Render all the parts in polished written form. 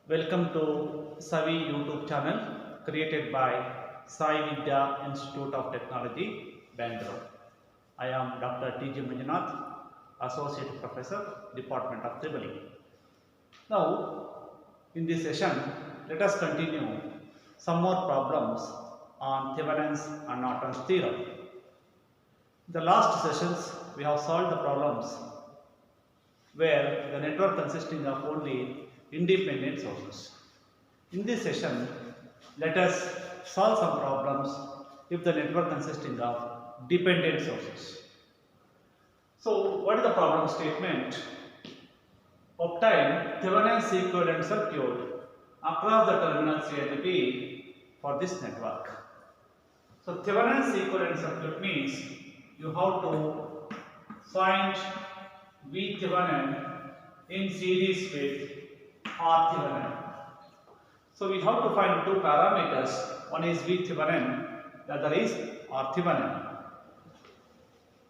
Welcome to Savi YouTube channel created by Sai Vidya Institute of Technology, Bangalore. I am Dr. T. J. Manjunath, Associate Professor, Department of Tribal E. Now, in this session, let us continue some more problems on Thevenin's and Norton's theorem. In the last sessions, we have solved the problems where the network consisting of only independent sources. In this session, let us solve some problems if the network consisting of dependent sources. So, what is the problem statement? Obtain Thevenin's equivalent circuit across the terminals A and B for this network. So, Thevenin's equivalent circuit means you have to find V Thevenin in series with R Thevenin. So we have to find two parameters. One is V Thevenin, the other is R Thevenin.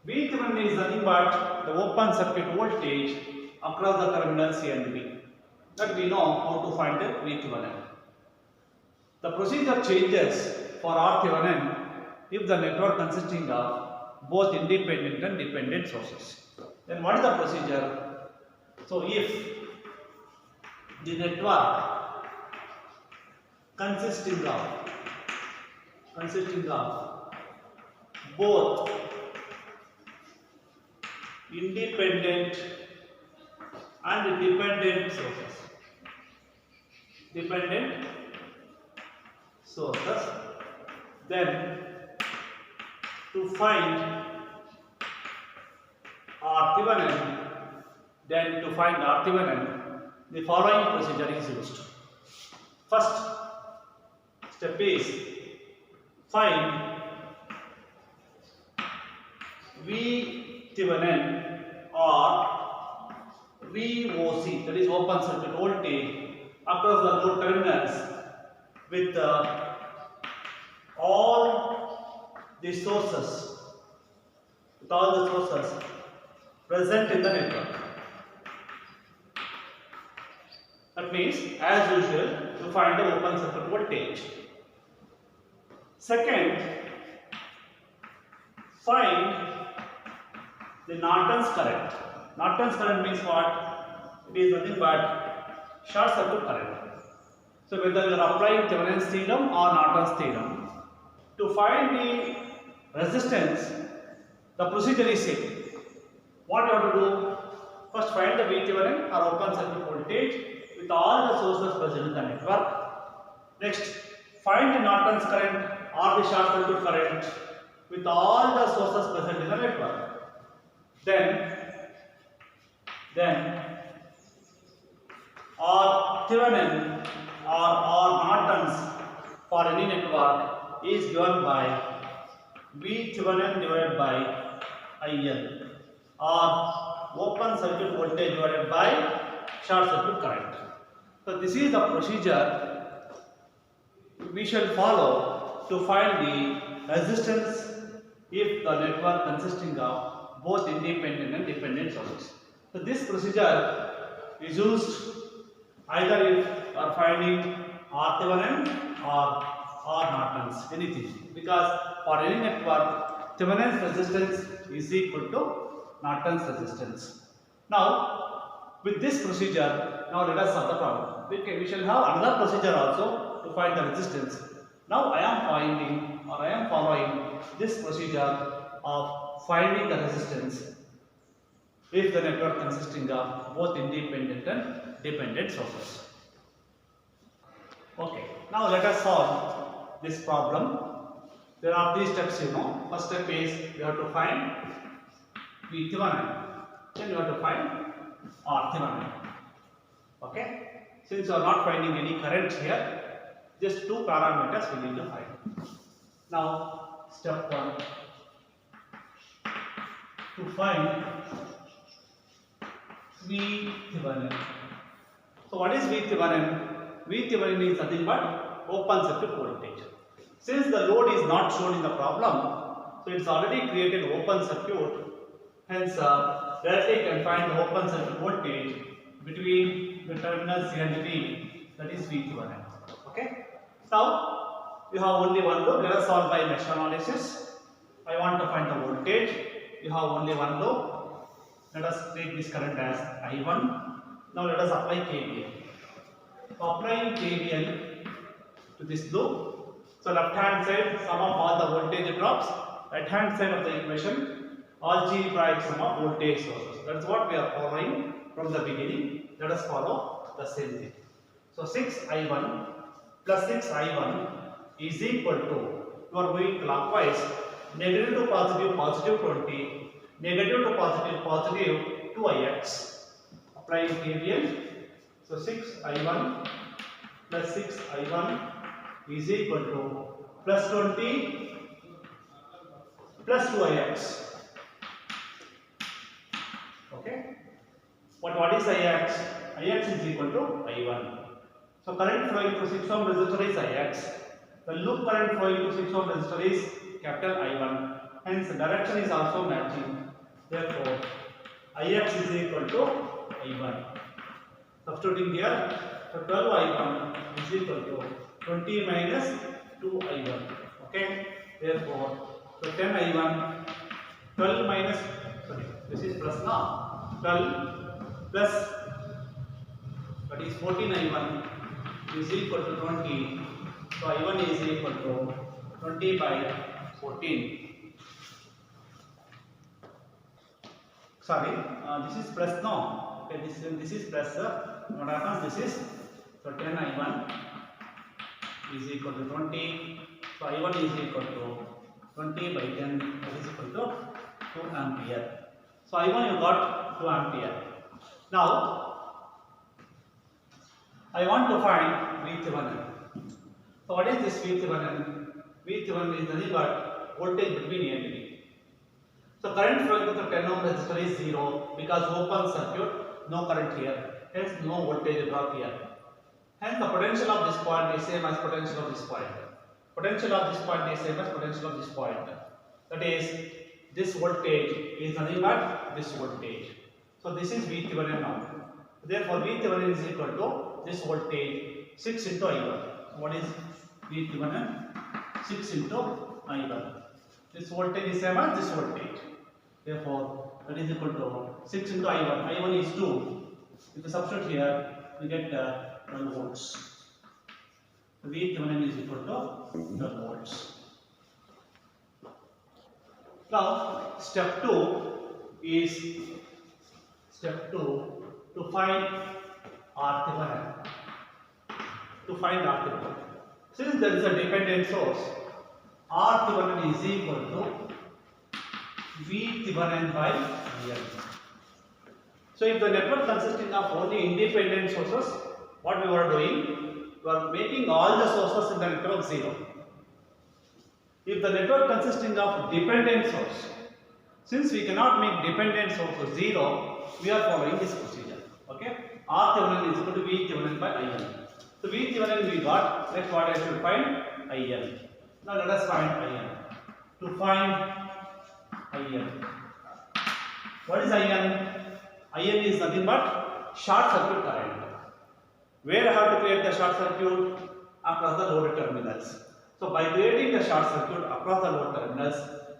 V Thevenin is nothing but the open circuit voltage across the terminals A and B. That we know how to find the V Thevenin. The procedure changes for R Thevenin if the network consisting of both independent and dependent sources. Then what is the procedure? So if the network consisting of both independent and dependent sources, then to find R Thevenin, the following procedure is used. First step is find V Thevenin or VOC, that is open circuit voltage across the load terminals with all the sources present in the network. That means, as usual, you find the open circuit voltage. Second, find the Norton's current. Norton's current means what? It is nothing but short circuit current. So, whether you are applying Thevenin's theorem or Norton's theorem, to find the resistance, the procedure is same. What you have to do? First, find the V Thevenin or open circuit voltage with all the sources present in the network. Next, find the Norton's current or the short circuit current with all the sources present in the network. Then R Thevenin or Norton's for any network is given by V Thevenin divided by IL or open circuit voltage divided by short circuit current. So this is the procedure we shall follow to find the resistance if the network consisting of both independent and dependent sources. So this procedure is used either if you are finding R Thevenin or Norton's, anything, because for any network Thevenin's resistance is equal to Norton's resistance. Now, with this procedure, now let us solve the problem. We shall have another procedure also to find the resistance. Now I am following this procedure of finding the resistance if the network consisting of both independent and dependent sources. Okay, now let us solve this problem. There are three steps, you know. First step is you have to find V Thevenin, then you have to find R Thevenin. Okay, since you are not finding any current here, just two parameters we need to find. Now, step 1, to find V Thevenin. So, what is V Thevenin? V Thevenin is nothing but open circuit voltage. Since the load is not shown in the problem, so it is already created open circuit. Hence, directly you can find the open circuit voltage between the terminals A and B that is V equivalent. Okay. Now you have only one loop. Let us solve by mesh analysis. I want to find the voltage. You have only one loop. Let us take this current as I1. Now let us apply KVL. So applying KVL to this loop. So left hand side sum of all the voltage drops. Right hand side of the equation algebraic sum of voltage sources. That's what we are following from the beginning. Let us follow the same thing. So 6I1 plus 6I1 is equal to, you are going clockwise, negative to positive, positive 20, negative to positive, positive 2ix. Applying KVL. So 6I1 plus 6I1 is equal to plus 20 plus 2ix. Okay. What is Ix? Ix is equal to I1. So current flowing through 6 ohm resistor is Ix. The loop current flowing through 6 ohm resistor is capital I1. Hence the direction is also matching. Therefore, Ix is equal to I1. Substituting here, so 12I1 is equal to 20 minus 2I1. Okay. Therefore, so 10I1, 12 minus, sorry, this is plus now, 12 plus, that is 14I1 is equal to 20. So I1 is equal to 20 by 14. Sorry, this is plus now. Okay, this is plus. What happens? This is, so 10I1 is equal to 20. So I1 is equal to 20 by 10, that is equal to 2 ampere. So I1 you got 2 ampere. Now I want to find VThevenin. So what is this VThevenin? VThevenin is nothing but voltage between A and B. So current flowing through the 10 ohm resistor is 0 because open circuit, no current here. Hence no voltage drop here. Hence the potential of this point is same as potential of this point. Potential of this point is same as potential of this point. That is, this voltage is nothing but this voltage. So this is VThevenin now. Therefore VThevenin is equal to this voltage 6 into I1. What is VThevenin? 6 into I1. This voltage is same as this voltage. Therefore that is equal to 6 into I1. I1 is 2. If you substitute here, we get 12 volts. VThevenin is equal to 12 volts. Now, step 2 is to find RThevenin. Since there is a dependent source, RThevenin is equal to VThevenin by L. So if the network consisting of only independent sources, what we were doing, we are making all the sources in the network 0. If the network consisting of dependent source, since we cannot make dependent sources 0, we are following this procedure. Okay? RThevenin is equal to VThevenin by IL. So VThevenin we got. Next what I should find? IL. Now let us find IL. To find IL, what is IL? IL is nothing but short circuit current. Where I have to create the short circuit? Across the load terminals. So by creating the short circuit across the load terminals,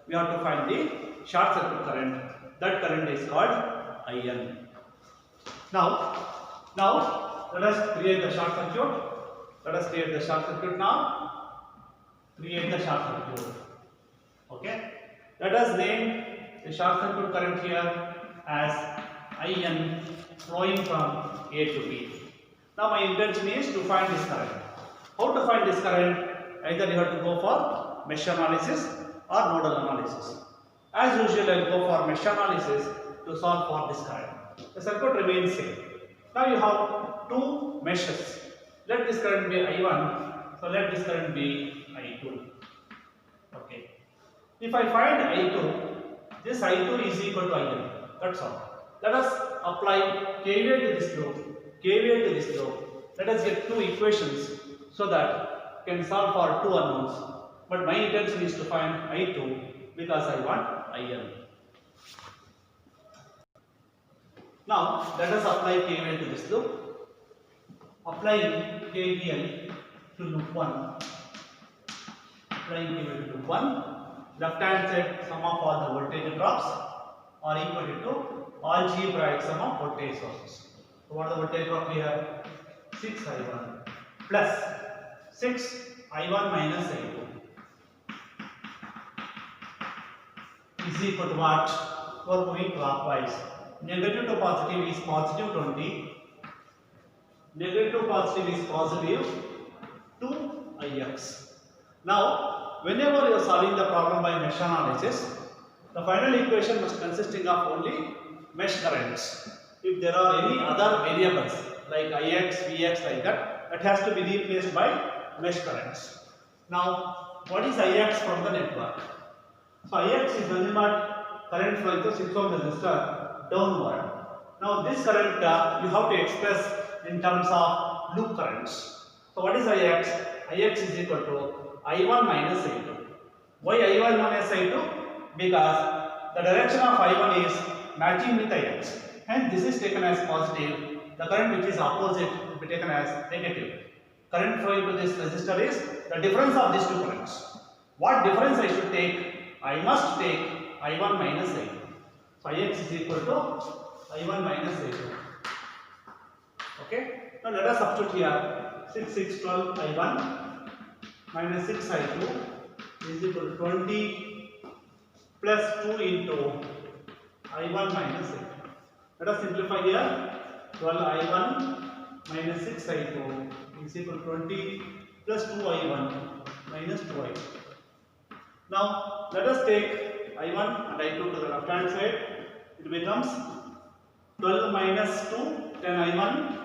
we have to find the short circuit current. That current is called IL. Now let us create the short circuit. Let us create the short circuit now. Create the short circuit. Okay. Let us name the short circuit current here as IN flowing from A to B. Now my intention is to find this current. How to find this current? Either you have to go for mesh analysis or nodal analysis. As usual, I will go for mesh analysis to solve for this current. The circuit remains same. Now you have two meshes. Let this current be I1. So let this current be I2. Okay. If I find I2, this I2 is equal to IN. That's all. Let us apply KVL to this loop, KVL to this loop. Let us get two equations so that we can solve for two unknowns. But my intention is to find I2 because I want IN. Now let us apply KVL to this loop. applying KVL to loop 1. Applying KVL to loop 1. Left hand side sum of all the voltage drops are equal to algebraic sum of voltage sources. So what is the voltage drop here? 6I1 plus 6I1 minus I2 is equal to what? We are moving clockwise. Negative to positive is positive 20. Negative to positive is positive 2ix. Now, whenever you are solving the problem by mesh analysis, the final equation must consisting of only mesh currents. If there are any other variables like ix, vx like that, that has to be replaced by mesh currents. Now, what is ix from the network? So ix is nothing but current flowing through 6 ohm resistor downward. Now this current you have to express in terms of loop currents. So what is ix? Ix is equal to I1 minus I2. Why I1 minus I2? Because the direction of I1 is matching with Ix. And this is taken as positive. The current which is opposite will be taken as negative. Current flowing to this resistor is the difference of these two currents. What difference I should take? I must take I1 minus I2. So Ix is equal to I1 minus I2. Okay. Now let us substitute here. 6, 6, 12 I1 minus 6 I2 is equal to 20 plus 2 into I1 minus I2. Let us simplify here. 12 I1 minus 6 I2 is equal to 20 plus 2 I1 minus 2 I2. Now let us take I1 and I2 to the left hand side. It becomes 12 minus 2, 10 I1.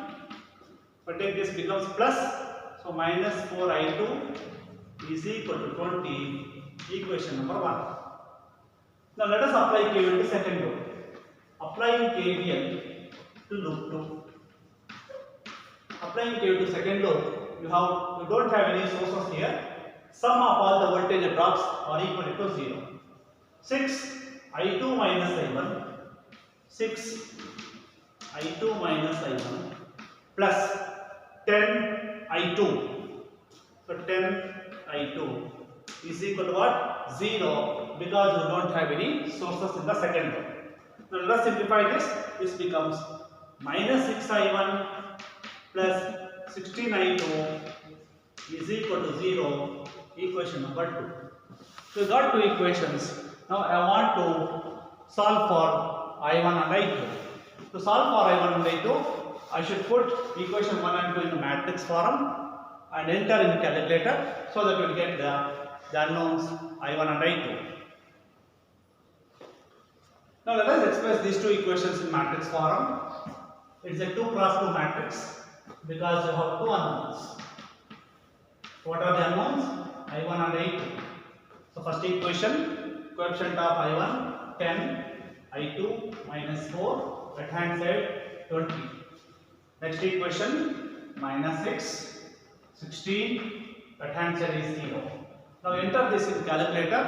But take this becomes plus, so minus 4 I2 is equal to 20, equation number 1. Now let us apply KVL to second loop. Applying KVL to loop 2. Applying KVL to second loop, you don't have any sources here. Sum of all the voltage drops are equal to 0. 6 I2 minus I1, 6 I2 minus I1 plus 10 I2. So 10 I2 is equal to what? 0, because we don't have any sources in the second loop. Now let us simplify this. This becomes minus 6 I1 plus 16 I2 is equal to 0, equation number 2. So we got two equations. Now I want to solve for I1 and I2. To solve for I1 and I2, I should put equation 1 and 2 in the matrix form and enter in the calculator, so that we will get the unknowns I1 and I2. Now let us express these two equations in matrix form. It is a 2 cross 2 matrix because you have two unknowns. What are the unknowns? I1 and I2. So first equation, coefficient of I1 10, I2 minus 4, right hand side 20. Next equation, minus 6, 16, right hand side is 0. Now enter this in calculator,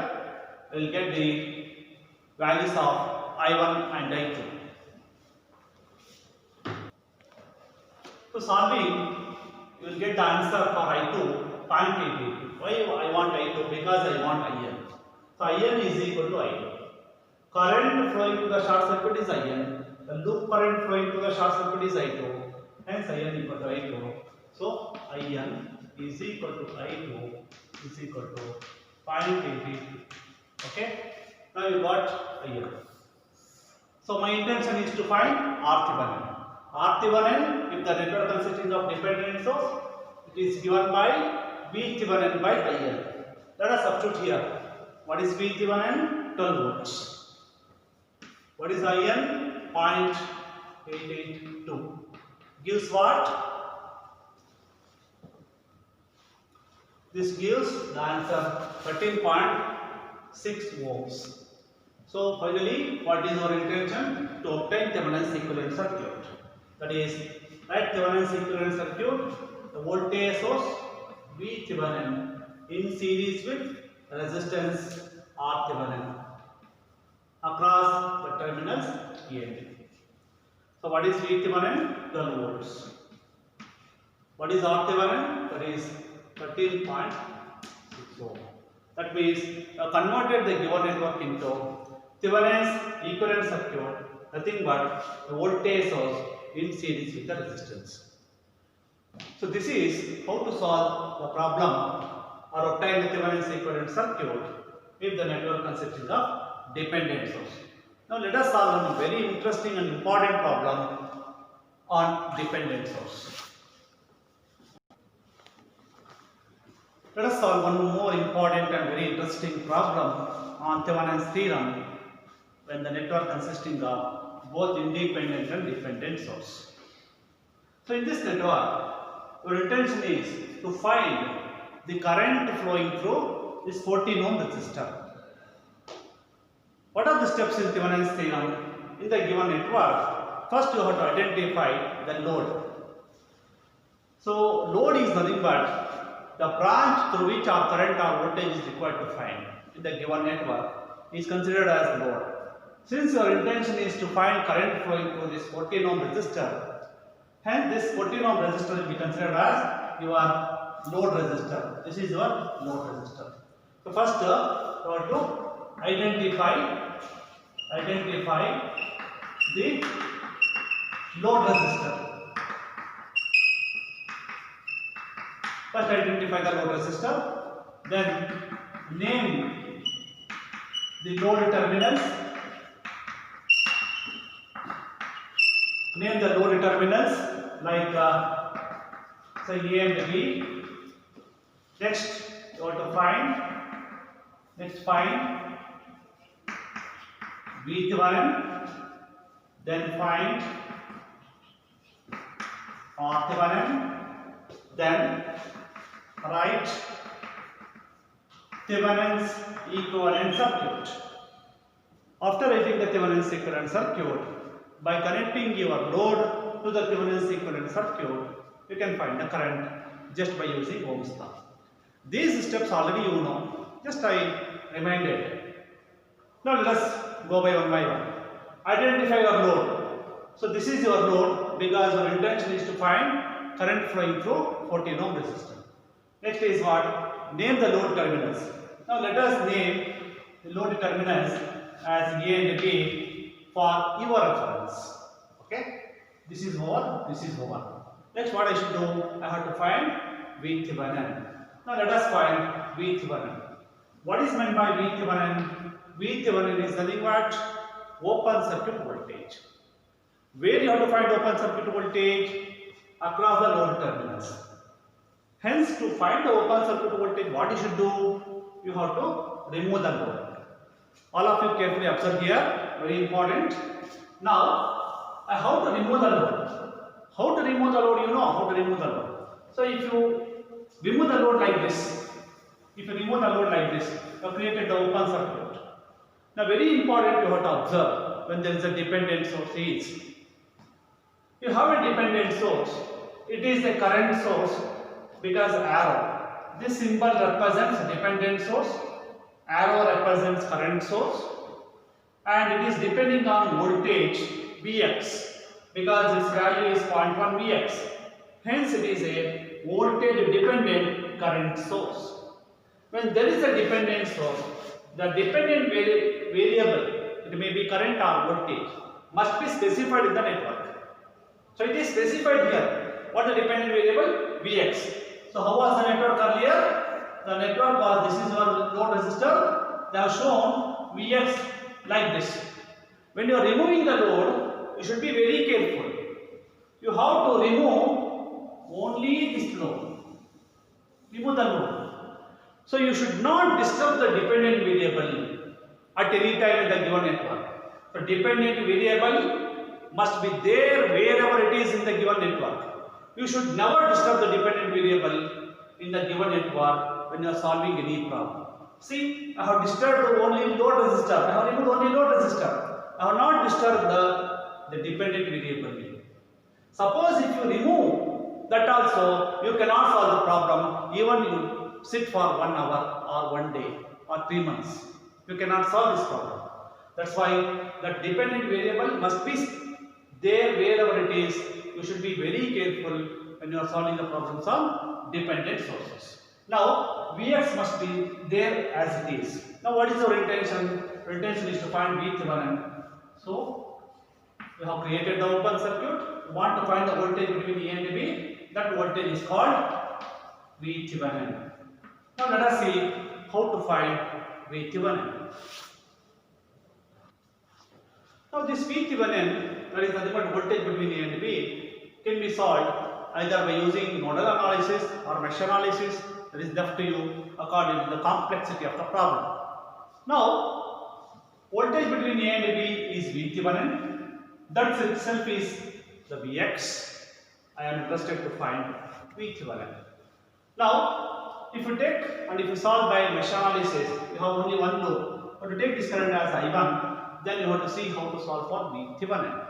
we will get the values of I1 and I2. So solving, you will get the answer for I2, 0.88. Why I want I2? Because I want IN. So IN is equal to I2. Current flowing to the short circuit is IN. The loop current flowing to the short circuit is I2. Hence IN equal to I2. So IN is equal to I2 is equal to 0.88. Okay. Now you got IN. So my intention is to find RThevenin. RThevenin, if the network consisting of dependent source, it is given by VThevenin by IL. Let us substitute here. What is VThevenin? 12 volts. What is IN? 0.882. Gives what? This gives the answer 13.6 ohms. So finally, what is our intention? To obtain Thevenin's equivalent circuit. That is, write Thevenin's equivalent circuit, the voltage source VThevenin in series with resistance RThevenin across the terminals A and B. So what is VThevenin? 12 volts. What is RThevenin? That is 13.6 ohm. That means converted the given network into Thevenin's equivalent circuit, nothing but the voltage source in series with the resistance. So this is how to solve the problem or obtain the Thevenin's equivalent circuit if the network consisting of dependent source. Now let us solve a very interesting and important problem on dependent source. Let us solve one more important and very interesting problem on Thevenin's theorem when the network consisting of both independent and dependent source. So in this network, your intention is to find the current flowing through this 14 ohm resistor. What are the steps in Thevenin's theorem in the given network? First you have to identify the load. So load is nothing but the branch through which our current or voltage is required to find in the given network is considered as load. Since your intention is to find current flowing through this 14 ohm resistor, hence this 14 ohm resistor will be considered as your load resistor. This is your load resistor. So first you have to identify the load resistor. First identify the load resistor, then name the load terminals. Name the load terminals like say A and B. Next you have to find V-Thevenin, then find R-Thevenin, then write Thevenin's equivalent circuit. After writing the Thevenin's equivalent circuit, by connecting your load to the Thevenin's equivalent circuit, you can find the current just by using Ohm's law. These steps already you know, just I reminded. Now let us go by one. Identify your load. So this is your load because your intention is to find current flowing through 14 ohm resistor. Next is what? Name the load terminals. Now let us name the load terminals as A and B for your reference. Okay? This is over, this is over. Next what I should do? I have to find V-Thevenin. Now let us find V-Thevenin. What is meant by V-Thevenin? V-Thevenin is nothing but open circuit voltage. Where you have to find open circuit voltage? Across the load terminals. Hence, to find the open circuit voltage, what you should do? You have to remove the load. All of you carefully observe here, very important. Now, how to remove the load? How to remove the load? You know how to remove the load. So, if you remove the load like this, you have created the open circuit. Now, very important you have to observe when there is a dependent source is. You have a dependent source. It is a current source because arrow. This symbol represents dependent source. Arrow represents current source. And it is depending on voltage Vx because its value is 0.1 Vx. Hence it is a voltage dependent current source. When there is a dependent source, the dependent variable, it may be current or voltage, must be specified in the network. So it is specified here. What is the dependent variable? Vx. So how was the network earlier? The network was, this is your load resistor. They have shown Vx like this. When you are removing the load, you should be very careful. You have to remove only this load. Remove the load. So you should not disturb the dependent variable at any time in the given network. So dependent variable must be there wherever it is in the given network. You should never disturb the dependent variable in the given network when you are solving any problem. See, I have disturbed only load resistor. I have removed only load resistor. I have not disturbed the dependent variable. Suppose if you remove that also, you cannot solve the problem even you sit for 1 hour or 1 day or 3 months. You cannot solve this problem. That's why that dependent variable must be there wherever it is. You should be very careful when you are solving the problems on dependent sources. Now Vx must be there as it is. Now what is our intention? Our intention is to find VThevenin. So we have created the open circuit. We want to find the voltage between A and B. That voltage is called VThevenin. Now let us see how to find VThevenin. Now this VThevenin, that is nothing but voltage between A and B, can be solved either by using nodal analysis or mesh analysis. That is left to you according to the complexity of the problem. Now voltage between A and B is VThevenin. That itself is the Vx. I am interested to find VThevenin. Now if you take and if you solve by mesh analysis, you have only one loop. But to take this current as I1, then you have to see how to solve for VThevenin.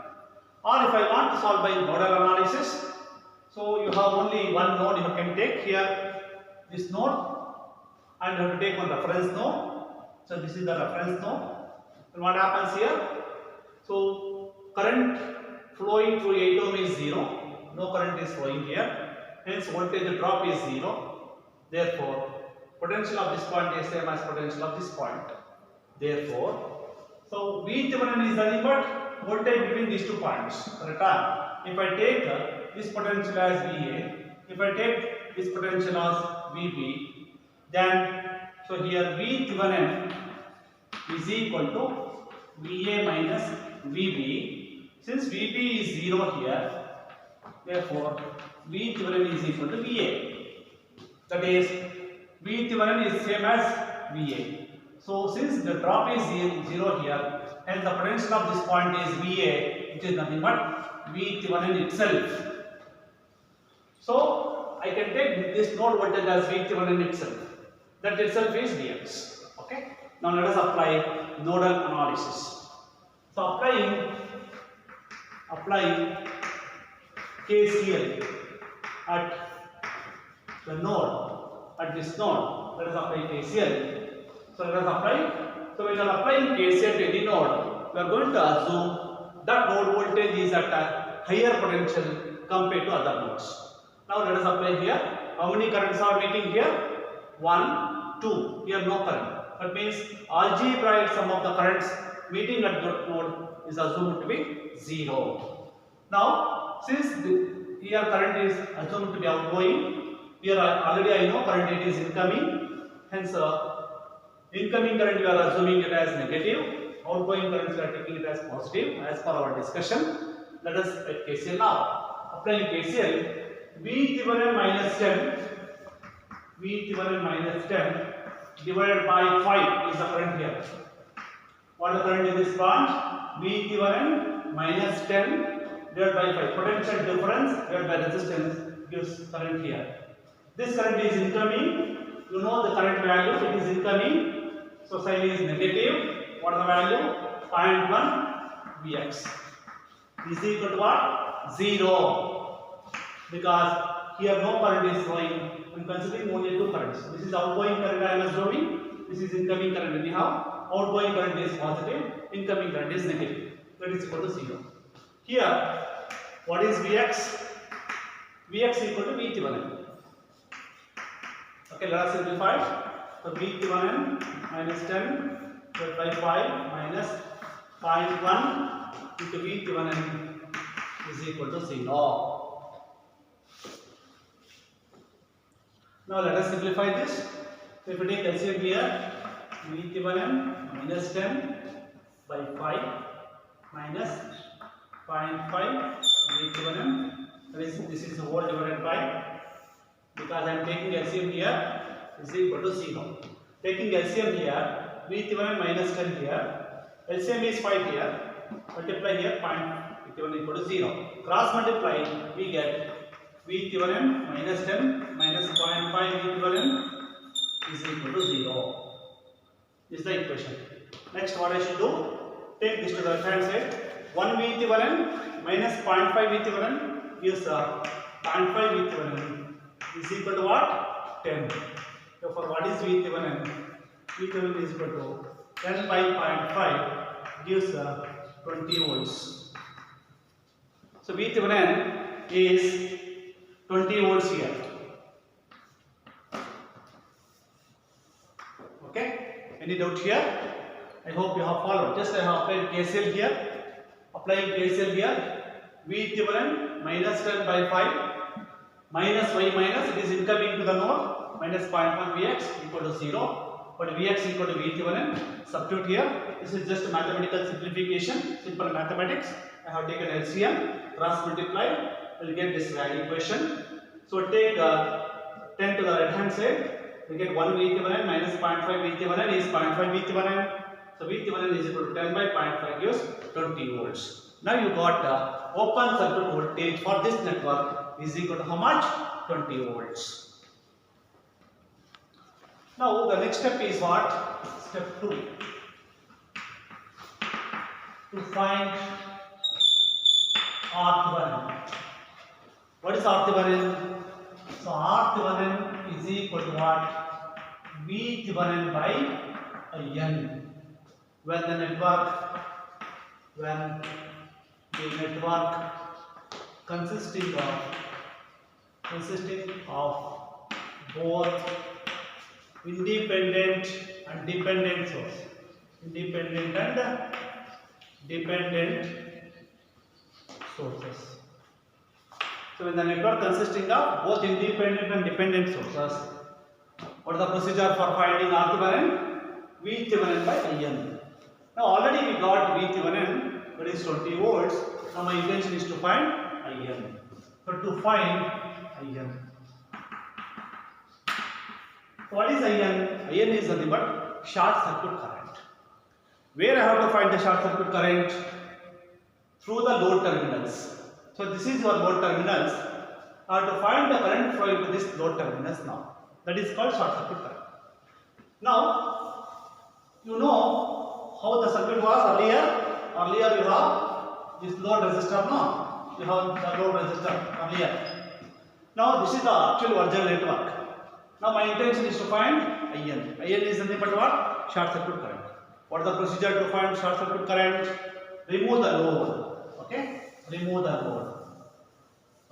Or if I want to solve by nodal analysis, so you have only one node you can take here, this node, and you have to take one reference node. So this is the reference node. And what happens here? So current flowing through 8 ohm is 0. No current is flowing here. Hence voltage drop is 0. Therefore, potential of this point is same as potential of this point. Therefore, so VThevenin is nothing but voltage between these 2 points. Correct? If I take this potential as VA, if I take this potential as VB, then so here VThevenin is equal to VA minus VB. Since VB is 0 here, therefore VThevenin is equal to VA. That is, VThevenin is same as VA. So since the drop is 0 here, hence the potential of this point is VA, which is nothing but VThevenin itself. So I can take this node voltage as VThevenin itself. That itself is Vx. Okay. Now let us apply nodal analysis. So applying KCL at the node, at this node, let us apply KCL. So let us apply. So when you are applying KCL to any node, we are going to assume that node voltage is at a higher potential compared to other nodes. Now let us apply here. How many currents are meeting here? 1, 2. Here no current. That means algebraic sum of the currents meeting at that node is assumed to be 0. Now since here current is assumed to be outgoing, here already I know current it is incoming. Hence incoming current we are assuming it as negative. Outgoing current we are taking it as positive as per our discussion. Let us take KCL now. Applying KCL, VThevenin minus 10 divided by 5 is the current here. What is the current in this branch? VThevenin minus 10 divided by 5. Potential difference divided by resistance gives current here. This current is incoming. You know the current value, it is incoming. So sign is negative. What is the value? 0.1 Vx is equal to what? 0. Because here no current is flowing. I am considering only 2 currents. This is outgoing current I am assuming. This is incoming current anyhow. Outgoing current is positive. Incoming current is negative. That is equal to 0. Here, what is Vx? Vx equal to VThevenin. Okay, let us simplify. So VThevenin minus 10 divided by 5 minus 0.1 into VThevenin is equal to 0. Now let us simplify this. So if we take LCM here, VThevenin minus 10 by 5 minus 0.5 VThevenin. This is whole divided by, because I am taking LCM here, is equal to 0. Taking LCM here, VThevenin minus 10 here, LCM is 5 here, multiply here, VThevenin equal to 0. Cross multiply, we get VThevenin minus 10 minus 0.5 VThevenin is equal to 0. This is the equation. Next, what I should do? Take this to the left hand side. 1 VThevenin minus 0.5 VThevenin gives 0.5 VThevenin is equal to what? 10. Therefore, what is VThevenin? VThevenin is equal to 10 by 0.5 gives 20 volts. So VThevenin is 20 volts here. Okay, any doubt here? I hope you have followed. Just I have applied KCL here. Applying KCL here, V equivalent minus 10 by 5 minus y minus, it is incoming to the node, minus 0.1 Vx equal to 0. But Vx equal to V equivalent, substitute here. This is just mathematical simplification, simple mathematics. I have taken LCM, cross multiply, I will get this equation. So take 10 to the right hand side, we get 1 V equivalent minus 0.5 V equivalent is 0.5 V equivalent. So V equivalent is equal to 10 by 0.5 gives 20 volts. Now you got open circuit voltage for this network is equal to how much? 20 volts. Now the next step is what? Step 2. To find orthogonal. What is orthogonal? So orthogonal is equal to what? V equivalent by IN. When the network consisting of both independent and dependent source, independent and dependent sources. So when the network consisting of both independent and dependent sources, what is the procedure for finding orthogonal? V equivalent by IN. Now already we got V equivalent, that is 20 volts. Now my intention is to find IN. So to find IN. What is IN? IN is nothing but short circuit current. Where I have to find the short circuit current? Through the load terminals. So this is your load terminals. I have to find the current flowing to this load terminals now. That is called short circuit current. Now, you know how the circuit was earlier. Earlier you have this load resistor now. You have the load resistor earlier. Now this is the actual original network. Now my intention is to find IN. IN is nothing but what? Short circuit current. What is the procedure to find short circuit current? Remove the load. Okay? Remove the load.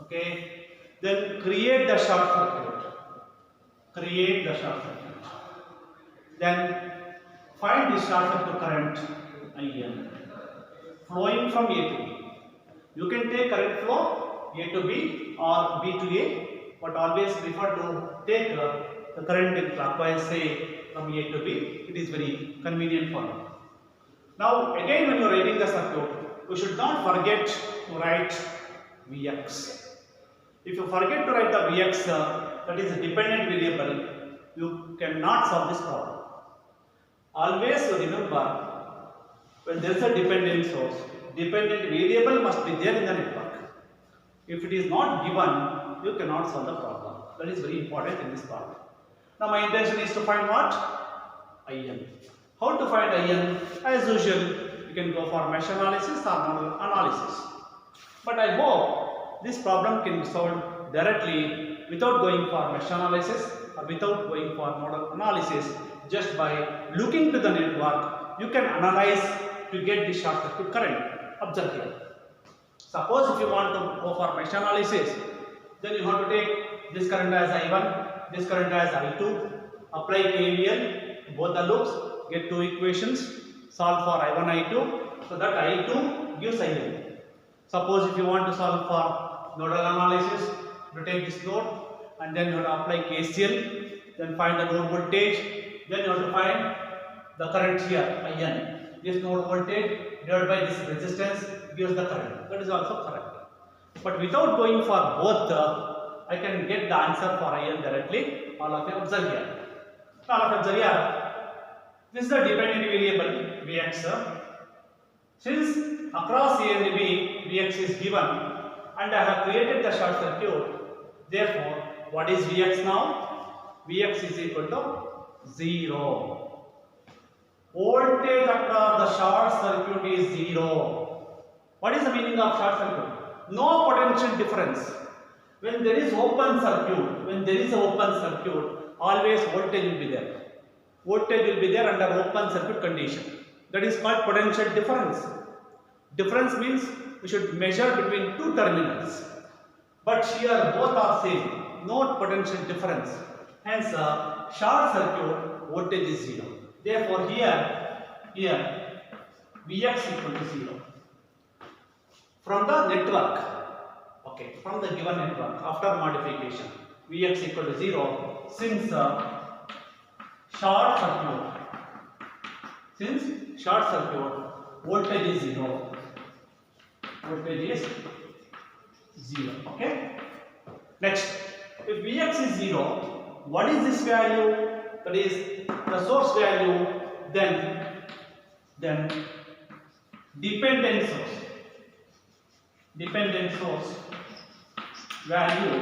Okay? Then create the short circuit. Create the short circuit. Then find the short circuit current IN flowing from A to B. You can take current flow A to B or B to A, but always prefer to take the current in clockwise, say from A to B. It is very convenient for you. Now again, when you are writing the circuit, you should not forget to write Vx. If you forget to write the Vx, that is a dependent variable, you cannot solve this problem. Always remember, when there is a dependent source, dependent variable must be there in the network. If it is not given, you cannot solve the problem. That is very important in this problem. Now my intention is to find what? IN. How to find IN? As usual, you can go for mesh analysis or nodal analysis. But I hope this problem can be solved directly without going for mesh analysis or without going for nodal analysis. Just by looking to the network, you can analyze to get the short circuit current. Observe here. Suppose if you want to go for mesh analysis, then you have to take this current as I1, this current as I2, apply KVL to both the loops, get two equations, solve for I1, I2, so that I2 gives IN. Suppose if you want to solve for nodal analysis, you take this node and then you have to apply KCL, then find the node voltage, then you have to find the current here, IN. This node voltage divided by this resistance gives the current. That is also correct. But without going for both, I can get the answer for IN directly. All of you observe here. All of you observe here. This is the dependent variable Vx. Since across A and B, Vx is given and I have created the short circuit, therefore, what is Vx now? Vx is equal to 0. Voltage across the short circuit is 0. What is the meaning of short circuit? No potential difference. When there is open circuit, always voltage will be there. Voltage will be there under open circuit condition. That is called potential difference. Difference means we should measure between two terminals. but here both are same, no potential difference. Hence, short circuit voltage is 0. Therefore, here Vx equal to 0 from the network. Okay, from the given network after modification, Vx equal to 0 since short circuit voltage is 0. Voltage is 0. Okay. Next, if Vx is 0, what is this value? That is the source value. Then dependent source value.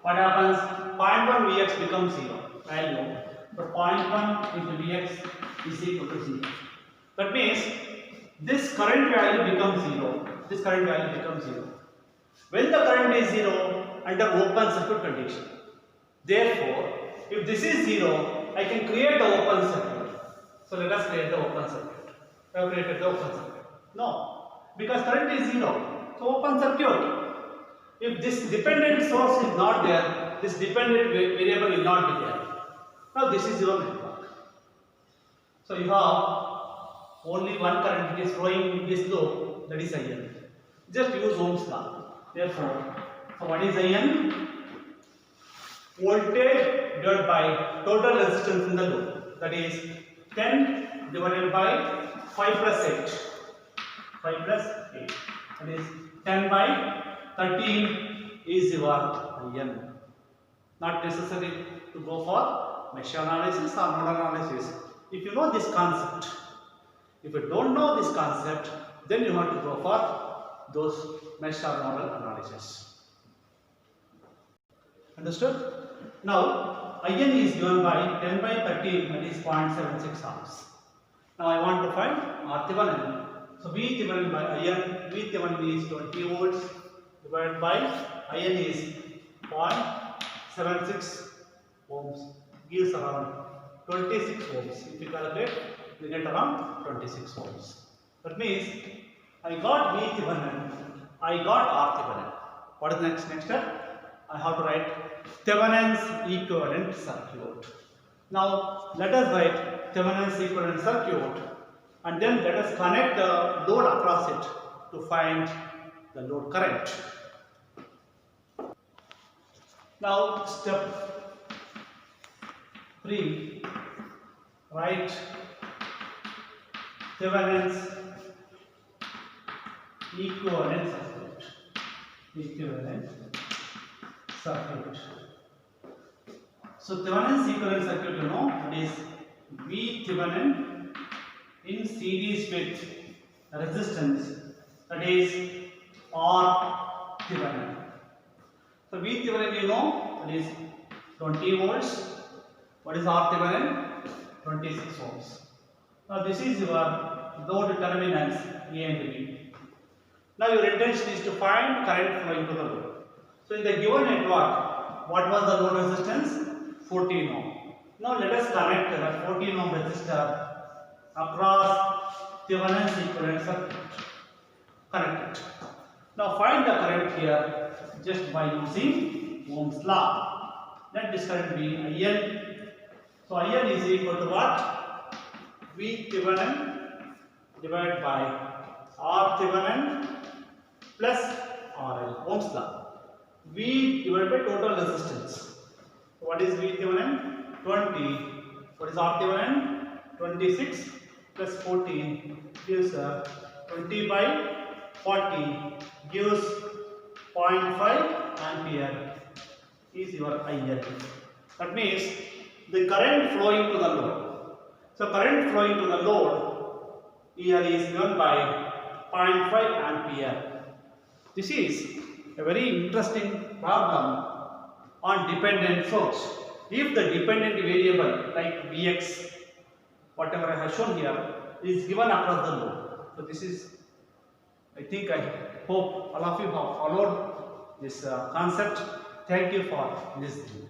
What happens? 0.1 Vx becomes 0 value. So 0.1 into Vx is equal to 0. That means this current value becomes 0. This current value becomes 0. When the current is 0 under open circuit condition. Therefore, if this is 0, I can create the open circuit. So let us create the open circuit. I have created the open circuit. No, because current is 0. So open circuit. If this dependent source is not there, this dependent variable will not be there. Now this is your network. So you have only one current which is flowing in this loop, that is IN. Just use Ohm's law. Therefore, so what is IN? Voltage divided by total resistance in the loop. That is 10 divided by 5 plus 8. 5 plus 8. That is 10 by 13 is your IN. Not necessary to go for mesh analysis or node analysis. If you know this concept, if you don't know this concept, then you have to go for those mesh or nodal analysis. Understood? Now, IN is given by 10 by 13, that is 0.76 ohms. Now, I want to find RThevenin. So, V Thevenin by IN, V Thevenin is 20 volts divided by IN is 0.76 ohms, gives around 26 ohms. If you calculate, you get around 26 ohms. That means, I got V Thevenin, I got RThevenin. What is the next step? I have to write Thevenin's equivalent circuit. Now, let us write Thevenin's equivalent circuit and then let us connect the load across it to find the load current. Now, step 3, write Thevenin's equivalent circuit. So Thevenin's equivalent circuit, you know, it is V Thevenin in series with resistance, that is R Thevenin. So V Thevenin, you know, that is 20 volts. What is R Thevenin? 26 ohms. Now this is your load terminals A and B. Now your intention is to find current flowing to the load. So in the given network, what was the load resistance? 14 ohm. Now let us connect the 14 ohm resistor across Thevenin's equivalent circuit. Connect it. Now find the current here just by using Ohm's law. Let this current be IN. So IN is equal to what? V Thevenin divided by R Thevenin plus RL. Ohm's law. V divided by total resistance. So what is V Thevenin? 20. What is R Thevenin? 26 plus 14 gives 20 by 40 gives 0.5 ampere is your IL. That means the current flowing to the load. So current flowing to the load here is given by 0.5 ampere. This is a very interesting problem on dependent source. If the dependent variable like Vx, whatever I have shown here, is given across the load. So this is, I hope all of you have followed this concept. Thank you for listening.